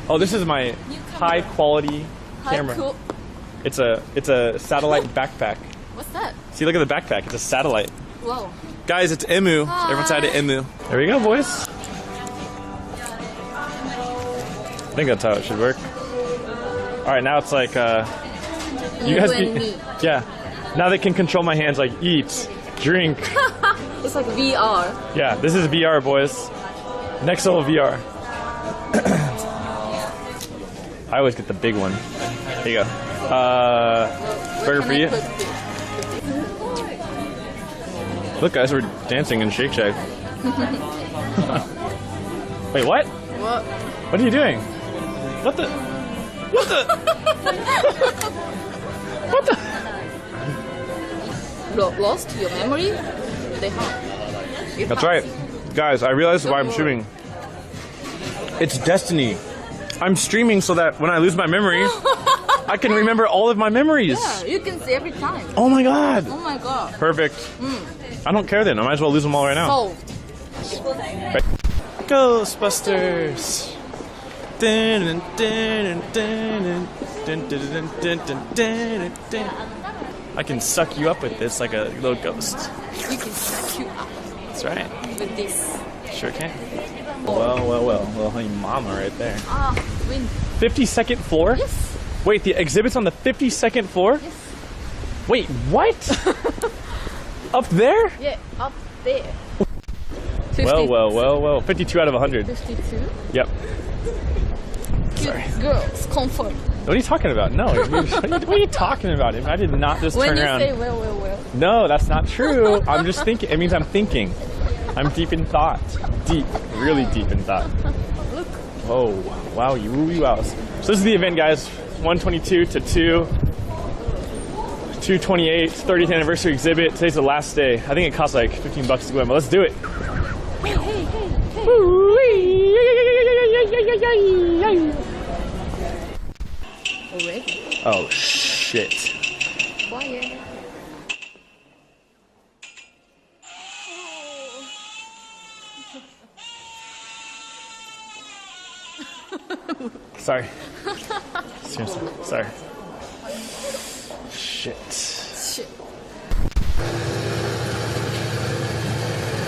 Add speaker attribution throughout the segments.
Speaker 1: Oh, this is my high quality camera.
Speaker 2: Cool.
Speaker 1: It's a satellite backpack.
Speaker 2: What's that?
Speaker 1: See, look at the backpack. It's a satellite.
Speaker 2: Whoa.
Speaker 1: Guys, it's Emu.
Speaker 2: Hi.
Speaker 1: Everyone said it Emu. There we go, boys. I think that's how it should work. All right, now it's like you guys
Speaker 2: and me.
Speaker 1: Yeah. Now they can control my hands, like eat, drink.
Speaker 2: It's like VR.
Speaker 1: Yeah, this is VR, boys. Next level VR. I always get the big one. Here you go. Burger for you. Look, guys, we're dancing in Shake Shack. Wait, what?
Speaker 2: What?
Speaker 1: What are you doing? What the? What the? What the?
Speaker 2: Lost your memory? They have.
Speaker 1: That's right. Guys, I realized why I'm streaming. It's destiny. I'm streaming so that when I lose my memory, I can remember all of my memories.
Speaker 2: Yeah, you can see every time.
Speaker 1: Oh my god.
Speaker 2: Oh my god.
Speaker 1: Perfect. I don't care then. I might as well lose them all right now.
Speaker 2: Solved.
Speaker 1: Right. Ghostbusters. Dun, dun, dun, dun, dun, dun, dun, dun. I can suck you up with this like a little ghost.
Speaker 2: You can suck you up
Speaker 1: That's right.
Speaker 2: with this.
Speaker 1: Sure can. Well. Little honey mama right there.
Speaker 2: Ah, win.
Speaker 1: 52nd floor?
Speaker 2: Yes.
Speaker 1: Wait, the exhibit's on the 52nd floor?
Speaker 2: Yes.
Speaker 1: Wait, what? Up there?
Speaker 2: Yeah, up there. 50,
Speaker 1: Well. 52 out of 100.
Speaker 2: 52.
Speaker 1: Yep.
Speaker 2: Cute
Speaker 1: Sorry.
Speaker 2: girls, comfort.
Speaker 1: What are you talking about? No. What are you talking about? I did not just
Speaker 2: When
Speaker 1: turn
Speaker 2: you
Speaker 1: around.
Speaker 2: say well.
Speaker 1: No, that's not true. I'm just thinking. It means I'm thinking. I'm deep in thought. Deep. Really deep in thought.
Speaker 2: Look.
Speaker 1: Oh, wow. You woo wows. So this is the event, guys. 122 to 228 30th anniversary exhibit. Today's the last day. I think it costs like $15 to go in, but let's do it.
Speaker 2: Hey. Already?
Speaker 1: Oh, shit.
Speaker 2: Quiet.
Speaker 1: Sorry. Seriously. Sorry. Shit.
Speaker 2: Shit.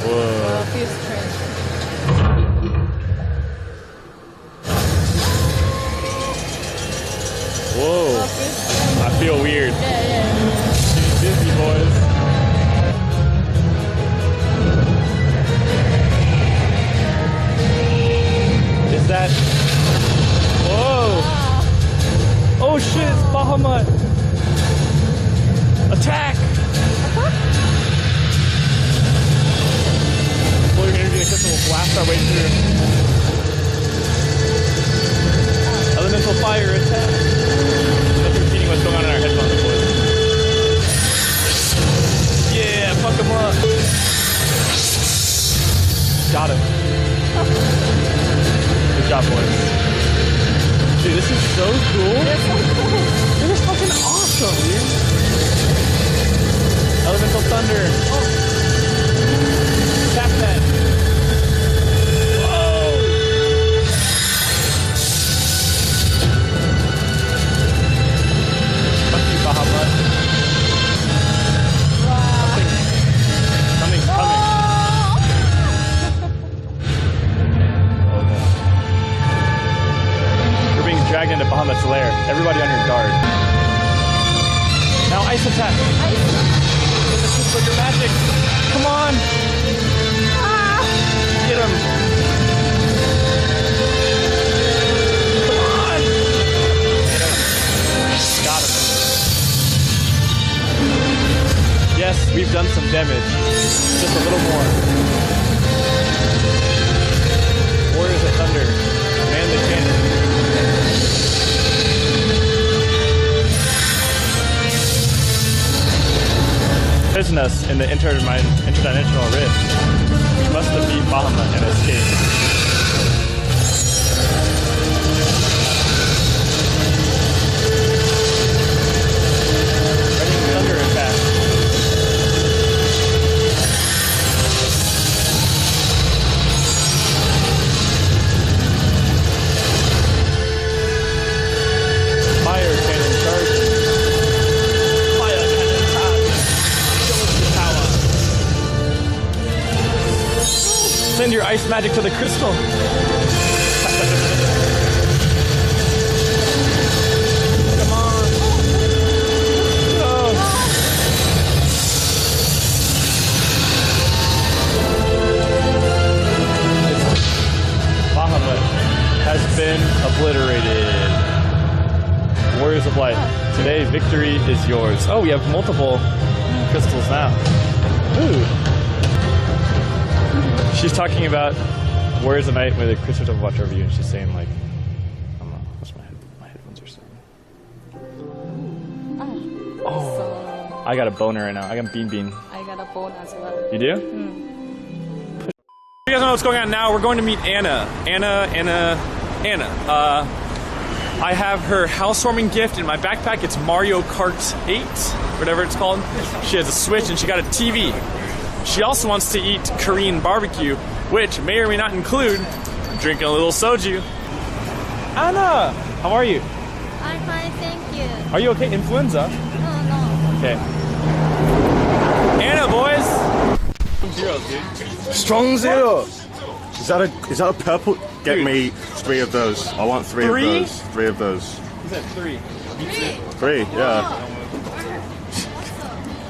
Speaker 1: Whoa.
Speaker 2: Feels strange.
Speaker 1: Whoa. I feel weird.
Speaker 2: Yeah.
Speaker 1: Disney boys. Is that? Whoa. Oh shit, it's Bahamut. Attack! Floating energy in the crystal will blast our way through. Elemental fire attack. That's repeating what's going on in our headphones, boys. Yeah, fuck him up. Got him. Good job, boys. Dude, this is so cool.
Speaker 2: They're so cool.
Speaker 1: This is fucking awesome, dude. Elemental thunder. Oh. Tap that. Whoa. Fuck you, Bahamut.
Speaker 2: Wow.
Speaker 1: Something's coming. Oh no. We're being dragged into Bahamut's lair. Everybody on your guard. Now ice attack. This is for your magic. Come on. Get him. Come on. Get him. Got him. Yes, we've done some damage. Just a little more. Warriors of Thunder. Man the cannon. Prison us in the interdimensional rift. We must defeat Bahamut and escape. Ready thunder attack. Send your ice magic to the crystal. Come on. Oh. Bahamut has been obliterated. Warriors of Light. Today, victory is yours. Oh, we have multiple crystals now. Ooh. She's talking about Warriors of Night with a crystal to watch over you, and she's saying like, I don't know, what's my headphones are saying. Oh, I got a boner right now. I got bean.
Speaker 2: I got a bone as well.
Speaker 1: You do? You guys know what's going on now. We're going to meet Anna. Anna. I have her housewarming gift in my backpack. It's Mario Kart 8, whatever it's called. She has a Switch and she got a TV. She also wants to eat Korean BBQ, which may or may not include drinking a little soju. Anna, how are you?
Speaker 2: I'm fine, thank you.
Speaker 1: Are you okay? Influenza?
Speaker 2: No.
Speaker 1: Okay. Anna, boys. Zero, dude.
Speaker 3: Strong zero. Is that a purple? Get me 3 of those. I want 3 of those. 3 of those.
Speaker 1: He said 3.
Speaker 3: 3, yeah.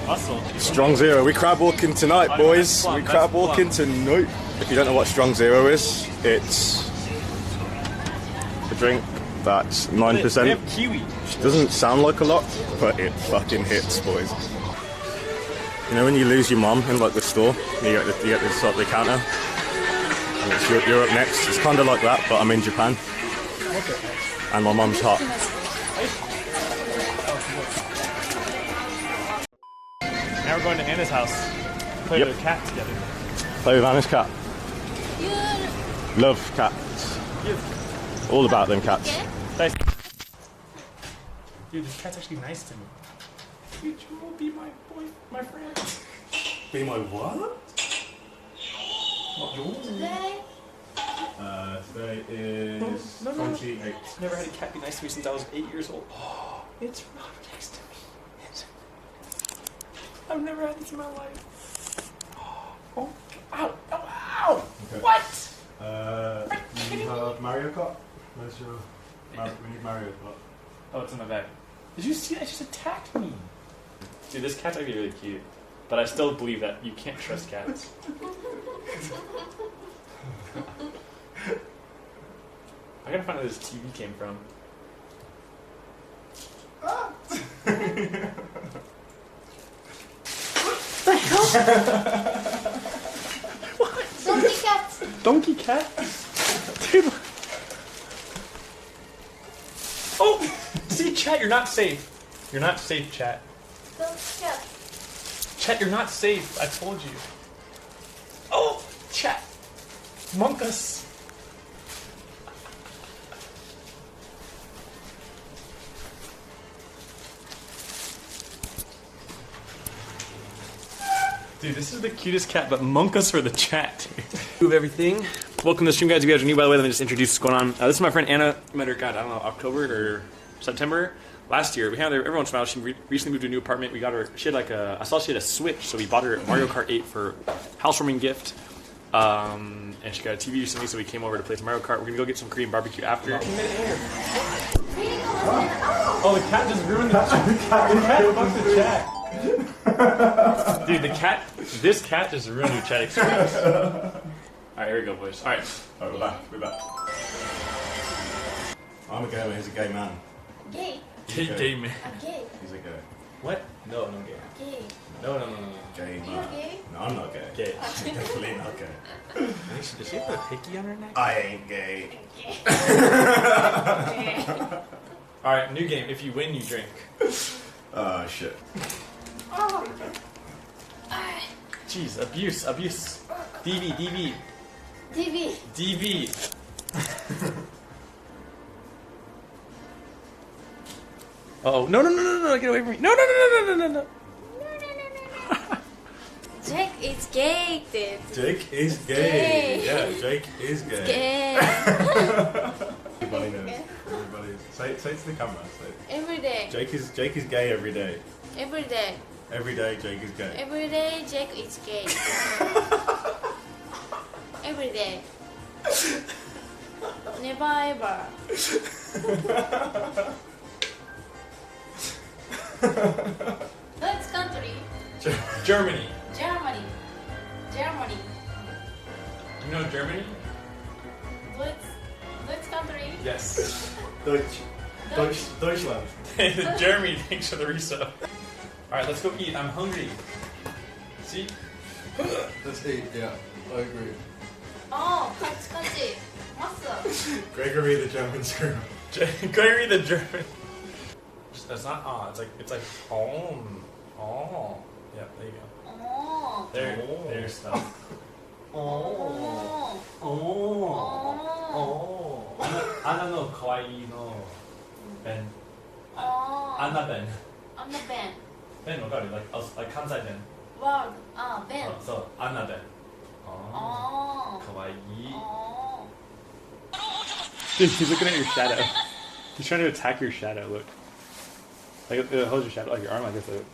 Speaker 1: Muscle.
Speaker 3: Strong zero. We crab walking tonight, boys. We crab walking tonight. If you don't know what strong zero is, it's a drink that's 9%.
Speaker 1: They have kiwi.
Speaker 3: Which doesn't sound like a lot, but it fucking hits, boys. You know when you lose your mom in like the store, you get the counter, and it's you're up next. It's kind of like that, but I'm in Japan, and my mom's hot.
Speaker 1: Now we're going to Anna's house. Play with her cat together.
Speaker 3: Play with Anna's cat. Love cats. All about them cats.
Speaker 1: Nice. Dude, this cat's actually nice to me. Dude, you will be my friend.
Speaker 3: Be my what? Today is
Speaker 1: No.
Speaker 3: 28.
Speaker 1: I've never had a cat be nice to me since I was 8 years old. Oh, it's not next to me. I've never had this in my life. Oh, ow. Okay. What?
Speaker 3: You have Mario Kart? Where's your... we need Mario Kart.
Speaker 1: Oh, it's in my bag. Did you see that? It just attacked me. Dude, this cat's actually really cute. But I still believe that you can't trust cats. I gotta find out where this TV came from. What?
Speaker 2: Donkey cat.
Speaker 1: Donkey cat? Dude. Oh! See, chat, you're not safe. You're not safe, chat.
Speaker 2: Donkey cat.
Speaker 1: Chat, you're not safe. I told you. Oh! Chat. Monkus. Dude, this is the cutest cat, but monkus for the chat. Move everything. Welcome to the stream, guys. If you guys are new, by the way, let me just introduce what's going on. This is my friend Anna. I met her, God, I don't know, October or September last year. We had her every once in a while. She recently moved to a new apartment. We got her, she had like I saw she had a Switch, so we bought her Mario Kart 8 for housewarming gift. And she got a TV recently, so we came over to play some Mario Kart. We're gonna go get some Korean barbecue after. Oh, the cat just ruined the chat. The cat fucked the chat. Dude, this cat just ruined your chat experience. Alright, here we go, boys. Alright,
Speaker 3: We're back. I'm a gay man. He's a gay man.
Speaker 2: Gay.
Speaker 1: gay man.
Speaker 2: I'm gay.
Speaker 3: He's a gay.
Speaker 1: What? No gay.
Speaker 2: Gay.
Speaker 1: No.
Speaker 3: Gay
Speaker 2: You're
Speaker 3: man.
Speaker 2: gay?
Speaker 3: No, I'm not gay.
Speaker 1: Gay.
Speaker 3: Definitely not gay.
Speaker 1: Does she have a hickey on her neck?
Speaker 3: I ain't gay.
Speaker 1: Alright, new game. If you win, you drink.
Speaker 3: Oh, shit.
Speaker 1: Jeez, abuse. DV. Uh-oh. No, get away from me. No.
Speaker 2: Jake is gay, dude.
Speaker 3: Jake is gay. Yeah, Jake is gay.
Speaker 2: Gay.
Speaker 3: Everybody knows. Everybody is. Say it to the camera. Say it.
Speaker 2: Every day.
Speaker 3: Jake is gay every day.
Speaker 2: Every day.
Speaker 3: Every day Jake is gay.
Speaker 2: Every day Jake is gay. every day. Never ever. Which country?
Speaker 1: Germany.
Speaker 2: Germany. Germany.
Speaker 1: You know Germany?
Speaker 2: Which country?
Speaker 1: Yes.
Speaker 3: Deutschland.
Speaker 1: Jeremy, thanks for the resub. Alright, let's go eat. I'm hungry. See?
Speaker 4: Let's eat, yeah, I agree.
Speaker 2: Oh, 같이. Muscle.
Speaker 3: Gregory the German screw.
Speaker 1: Gregory the German. That's not it's like oh. Yeah, there you go.
Speaker 2: Oh.
Speaker 1: There's stuff.
Speaker 2: Oh.
Speaker 1: Anna no kawaii no Ben.
Speaker 2: Oh.
Speaker 1: Anna Ben.
Speaker 2: I'm the Ben.
Speaker 1: Ben わかる like Kansai Ben.
Speaker 2: World. Ben.
Speaker 1: So Anna Ben.
Speaker 2: Oh.
Speaker 1: Kawaii.
Speaker 2: Oh.
Speaker 1: Dude, he's looking at your shadow. He's trying to attack your shadow. Look. Like hold your shadow, like your arm, like this. Look.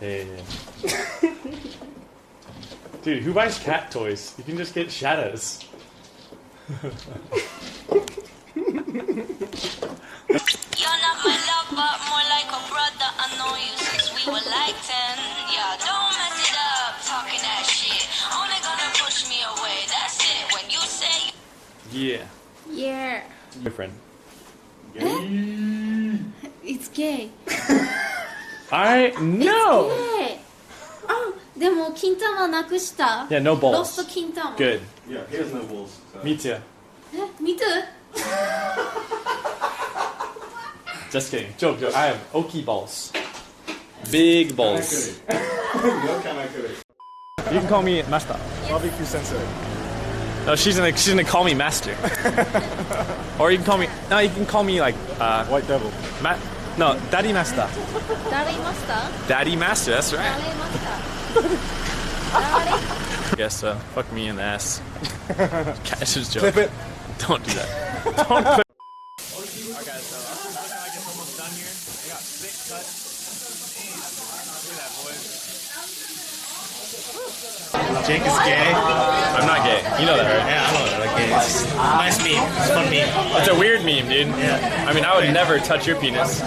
Speaker 1: Yeah. Dude, who buys cat toys? You can just get shadows.
Speaker 5: You're not my lover, more like a brother. I know you since we were like 10. Yeah, don't mess it up, talking that shit. Only gonna push me away, that's it. When you say
Speaker 1: Yeah.
Speaker 2: Yeah.
Speaker 1: Boyfriend.
Speaker 2: It's gay.
Speaker 1: I know.
Speaker 2: Gay. でも金玉なくした。
Speaker 1: Yeah, no balls.
Speaker 2: Lost 金玉。
Speaker 1: Good.
Speaker 3: Yeah, he has no balls. So.
Speaker 1: Me too.
Speaker 2: Me too.
Speaker 1: Just kidding. Joke. I have oki balls. Big balls. You can call me master.
Speaker 3: Barbecue sensei.
Speaker 1: No, she's gonna call me master. Or you can call me. No, you can call me like
Speaker 3: White devil.
Speaker 1: No, daddy master.
Speaker 2: Daddy master.
Speaker 1: Daddy master. That's right.
Speaker 2: Daddy master.
Speaker 1: Guess so. Fuck me in the ass. Catch his joke.
Speaker 3: Clip it.
Speaker 1: Don't do that. Don't clip. Alright guys, so looking like it's almost done here. We got thick cuts. Look at that, boys.
Speaker 6: Jake is gay.
Speaker 1: I'm not gay. You know that, right?
Speaker 6: Yeah, I know that. Like, gay. It's a nice meme. It's a fun meme.
Speaker 1: It's a weird meme, dude.
Speaker 6: Yeah.
Speaker 1: I mean, I would never touch your penis.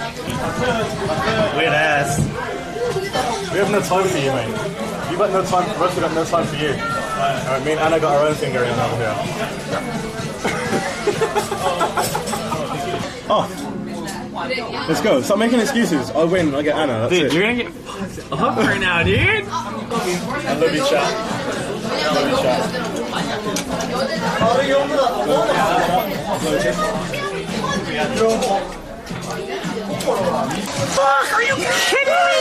Speaker 6: Weird ass.
Speaker 3: We have no time for you, mate. You got no time for us, we got no time for you. Alright, me and Anna got our own thing going on over here. Oh. Let's go. Stop making excuses. I win, I get Anna. That's
Speaker 1: Dude,
Speaker 3: it.
Speaker 1: you're gonna get fucked up right now, dude.
Speaker 3: I love you, chat. I love you, chat.
Speaker 1: Fuck, are you kidding me?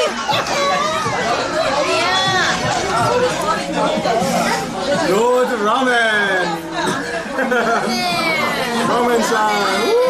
Speaker 3: Lord Ramen! Ramen-san!